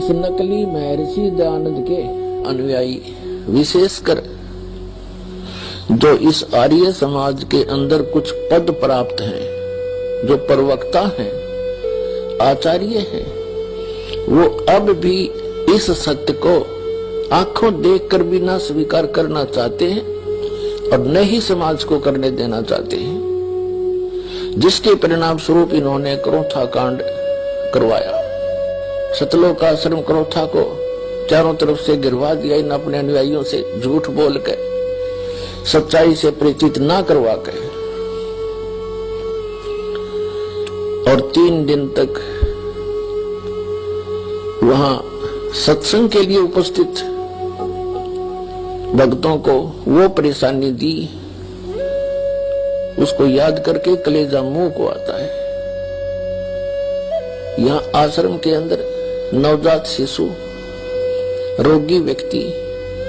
इस नकली महर्षि दयानंद के अनुयायी, विशेषकर जो इस आर्य समाज के अंदर कुछ पद प्राप्त हैं, जो प्रवक्ता हैं, आचार्य हैं, वो अब भी इस सत्य को आंखों देखकर भी न स्वीकार करना चाहते हैं और न ही समाज को करने देना चाहते हैं, जिसके परिणाम स्वरूप इन्होंने क्रोथा कांड करवाया। सतलोक आश्रम क्रोथा को चारों तरफ से गिरवा दिया इन अपने अनुयायियों से झूठ बोल कर, सच्चाई से परिचित ना करवा कर। और 3 दिन तक वहां सत्संग के लिए उपस्थित भक्तों को वो परेशानी दी, उसको याद करके कलेजा मुंह को आता है। यहाँ आश्रम के अंदर नवजात शिशु, रोगी व्यक्ति,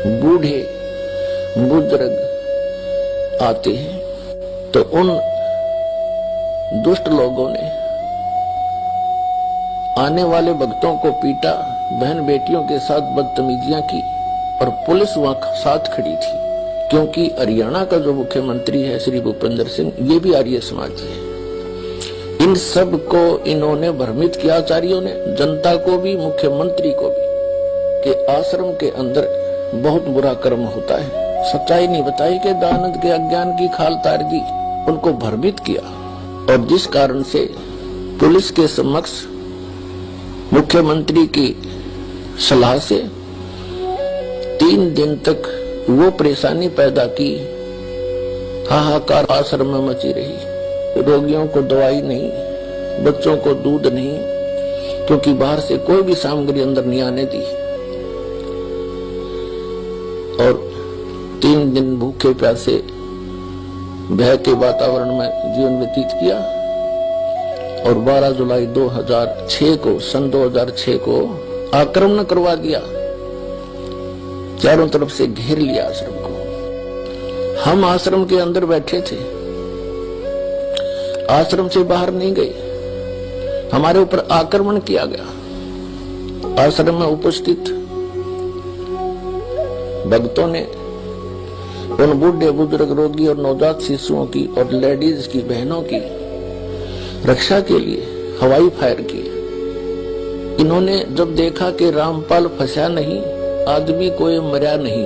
बूढ़े, बुजुर्ग आते हैं, तो उन दुष्ट लोगों ने आने वाले भक्तों को पीटा, बहन बेटियों के साथ बदतमीजियां की और पुलिस वहां साथ खड़ी थी, क्योंकि हरियाणा का जो मुख्यमंत्री है श्री भूपेंद्र सिंह, ये भी आर्य समाजी है। इन सब को इन्होंने भ्रमित किया, आचार्यों ने, जनता को भी, मुख्यमंत्री को भी, कि आश्रम के अंदर बहुत बुरा कर्म होता है। सच्चाई नहीं बताई कि दयानंद के अज्ञान की खाल तार दी, उनको भ्रमित किया। और जिस कारण से पुलिस के समक्ष मुख्यमंत्री की सलाह से 3 दिन तक वो परेशानी पैदा की, हाहाकार आश्रम में मची रही। रोगियों को दवाई नहीं, बच्चों को दूध नहीं, क्योंकि बाहर से कोई भी सामग्री अंदर नहीं आने दी। और 3 दिन भूखे प्यासे भय के वातावरण में जीवन व्यतीत किया। और 12 जुलाई 2006 को, सन 2006 को आक्रमण करवा दिया, चारों तरफ से घेर लिया आश्रम को। हम आश्रम के अंदर बैठे थे, आश्रम से बाहर नहीं गए, हमारे ऊपर आक्रमण किया गया। आश्रम में उपस्थित भक्तों ने उन बूढ़े, बुजुर्ग, रोगी और नवजात शिशुओं की और लेडीज की, बहनों की रक्षा के लिए हवाई फायर किए। इन्होंने जब देखा कि रामपाल फंसा नहीं, आदमी कोई मरा नहीं,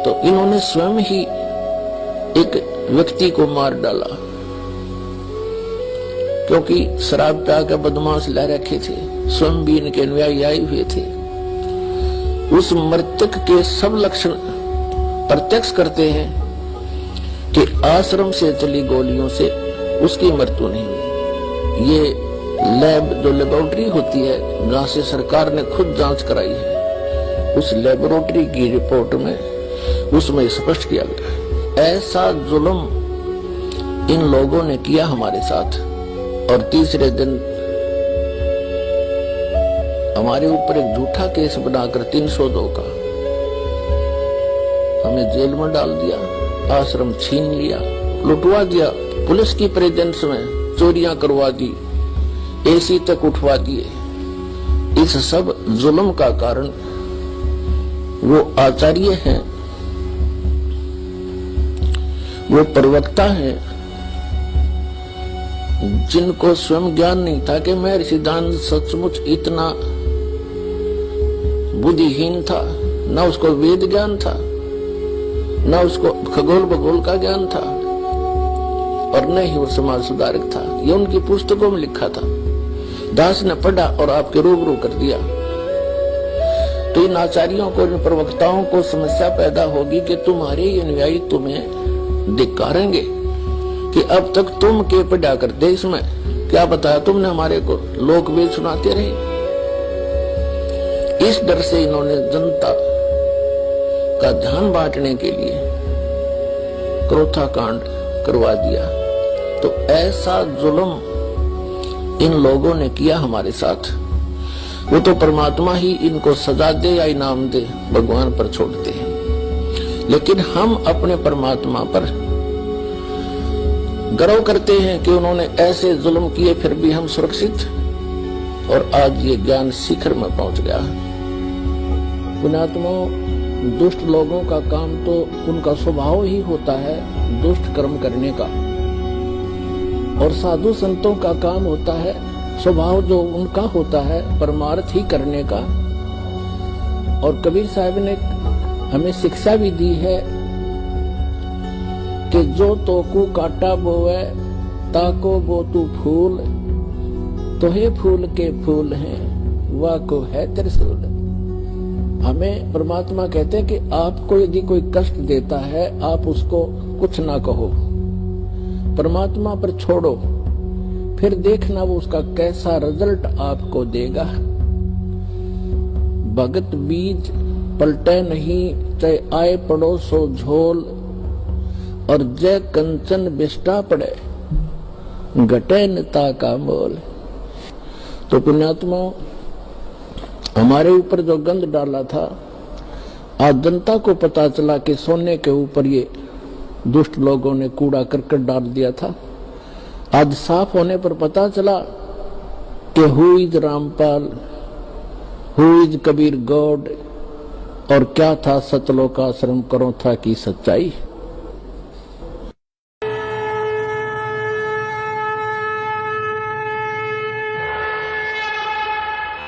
तो इन्होंने स्वयं ही एक व्यक्ति को मार डाला, क्योंकि शराब पी के बदमाश ला रखे थे, स्वयं भी इनके अनुयायी आए हुए थे। उस मृतक के सब लक्षण प्रत्यक्ष करते हैं कि आश्रम से चली गोलियों से उसकी मृत्यु नहीं हुई। ये लैब, जो लेबोरेटरी होती है, जहां से सरकार ने खुद जांच कराई है, उस लेबोरेटरी की रिपोर्ट में उसमें स्पष्ट किया गया है। ऐसा जुल्म इन लोगों ने किया हमारे साथ। और तीसरे दिन हमारे ऊपर एक झूठा केस बनाकर 302 का हमें जेल में डाल दिया, आश्रम छीन लिया, लुटवा दिया, पुलिस की प्रेजेंस में चोरियां करवा दी, एसी तक उठवा दिए। इस सब जुल्म का कारण वो आचार्य हैं, वो प्रवक्ता हैं, जिनको स्वयं ज्ञान नहीं था कि महर्षि दयानंद सचमुच इतना बुद्धिहीन था। न उसको वेद ज्ञान था, न उसको खगोल भूगोल का ज्ञान था, और न ही वो समाज सुधारक था। ये उनकी पुस्तकों में लिखा था, दास ने पढ़ा और आपके रूबरू कर दिया। तो इन आचार्यों को, इन प्रवक्ताओं को समस्या पैदा होगी कि तुम्हारे अनुयायी तुम्हें धिक्कारेंगे कि अब तक तुम के पढ़ा करते, इसमें क्या बताया तुमने, हमारे को लोक वेद सुनाते रहे। इस डर से इन्होंने जनता का ध्यान बांटने के लिए क्रोथा कांड करवा दिया। तो ऐसा जुल्म इन लोगों ने किया हमारे साथ। वो तो परमात्मा ही इनको सजा दे या इनाम दे, भगवान पर छोड़ते हैं। लेकिन हम अपने परमात्मा पर गर्व करते हैं कि उन्होंने ऐसे जुल्म किए, फिर भी हम सुरक्षित और आज ये ज्ञान शिखर में पहुंच गया। पुण्यात्माओं, दुष्ट लोगों का काम तो उनका स्वभाव ही होता है दुष्ट कर्म करने का, और साधु संतों का काम होता है स्वभाव जो उनका होता है परमार्थ ही करने का। और कबीर साहब ने हमें शिक्षा भी दी है कि जो तोकू काटा बोवे ताको बो तू फूल, तो हे फूल के फूल हैं वाह को है त्रिशूल। हमें परमात्मा कहते हैं कि आपको यदि कोई कष्ट देता है आप उसको कुछ ना कहो, परमात्मा पर छोड़ो, फिर देखना वो उसका कैसा रिजल्ट आपको देगा। भगत बीज पलटे नहीं चाहे आए पड़ो सो झोल, और जय कंचन बिष्टा पड़े घटे निता का मोल। तो पुण्यात्मा, हमारे ऊपर जो गंध डाला था, आज जनता को पता चला कि सोने के ऊपर ये दुष्ट लोगों ने कूड़ा करकट डाल दिया था। आज साफ होने पर पता चला कि who is Rampal, who is Kabir God, और क्या था सतलोकाश्रम करो था की सच्चाई।